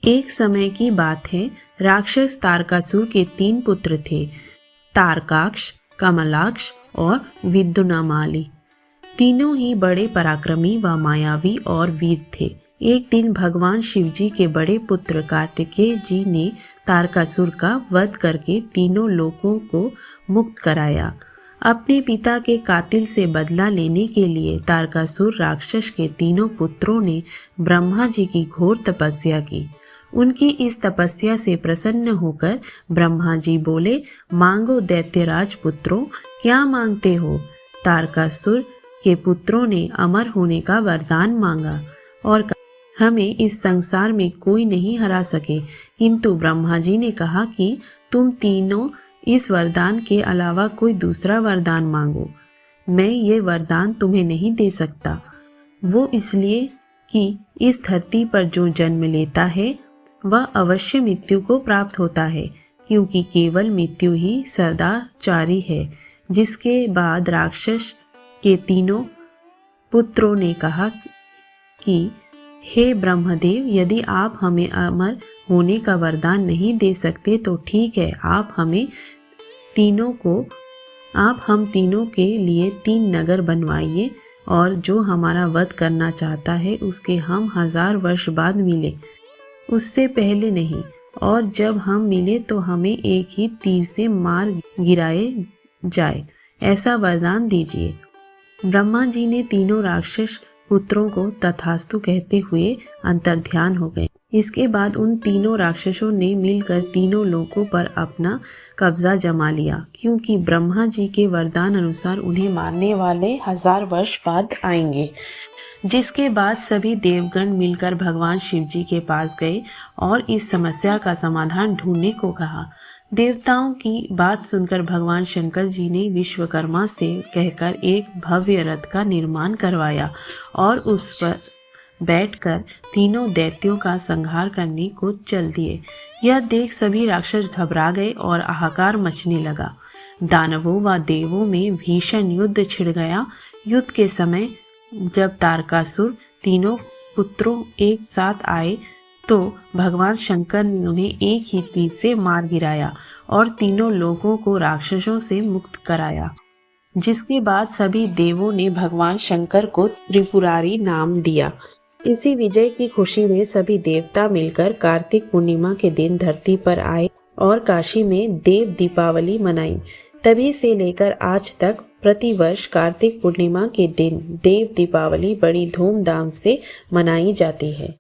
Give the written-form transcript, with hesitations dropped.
एक समय की बात है, राक्षस तारकासुर के 3 पुत्र थे, तारकाक्ष, कमलाक्ष और विद्युन्माली। तीनों ही बड़े पराक्रमी व मायावी और वीर थे। एक दिन भगवान शिवजी के बड़े पुत्र कार्तिकेय जी ने तारकासुर का वध करके तीनों लोकों को मुक्त कराया। अपने पिता के कातिल से बदला लेने के लिए तारकासुर राक्षस के तीनों पुत्रों ने ब्रह्मा जी की घोर तपस्या की। उनकी इस तपस्या से प्रसन्न होकर ब्रह्मा जी बोले, मांगो दैत्यराज पुत्रों, क्या मांगते हो? तारकासुर के पुत्रों ने अमर होने का वरदान मांगा और हमें इस संसार में कोई नहीं हरा सके। किंतु ब्रह्मा जी ने कहा कि तुम तीनों इस वरदान के अलावा कोई दूसरा वरदान मांगो। मैं ये वरदान तुम्हें नहीं दे सकता। वो इसलिए कि इस धरती पर जो जन्म लेता है वह अवश्य मृत्यु को प्राप्त होता है, क्योंकि केवल मृत्यु ही सदाचारी है। जिसके बाद राक्षस के तीनों पुत्रों ने कहा कि हे ब्रह्मदेव, यदि आप हमें अमर होने का वरदान नहीं दे सकते तो ठीक है, आप हम तीनों के लिए 3 नगर बनवाइए और जो हमारा वध करना चाहता है उसके हम 1000 वर्ष बाद मिले, उससे पहले नहीं। और जब हम मिले तो हमें एक ही तीर से मार गिराए जाए, ऐसा वरदान दीजिए। ब्रह्मा जी ने तीनों राक्षस पुत्रों को तथास्तु कहते हुए अंतर्ध्यान हो गए। इसके बाद उन तीनों राक्षसों ने मिलकर तीनों लोकों पर अपना कब्जा जमा लिया, क्योंकि ब्रह्मा जी के वरदान अनुसार उन्हें मारने वाले 1000 वर्ष बाद आएंगे। जिसके बाद सभी देवगण मिलकर भगवान शिवजी के पास गए और इस समस्या का समाधान ढूंढने को कहा। देवताओं की बात सुनकर भगवान शंकर जी ने विश्वकर्मा से कहकर एक भव्य रथ का निर्माण करवाया और उस पर बैठकर तीनों दैत्यों का संहार करने को चल दिए। यह देख सभी राक्षस घबरा गए और हाहाकार मचने लगा। दानवों व देवों में भीषण युद्ध छिड़ गया। युद्ध के समय जब तारकासुर तीनों पुत्रों एक साथ आए तो भगवान शंकर ने उन्हें एक ही तीर से मार गिराया और तीनों लोगों को राक्षसों से मुक्त कराया। जिसके बाद सभी देवों ने भगवान शंकर को त्रिपुरारी नाम दिया। इसी विजय की खुशी में सभी देवता मिलकर कार्तिक पूर्णिमा के दिन धरती पर आए और काशी में देव दीपावली मनाई। तभी से लेकर आज तक प्रतिवर्ष कार्तिक पूर्णिमा के दिन देव दीपावली बड़ी धूमधाम से मनाई जाती है।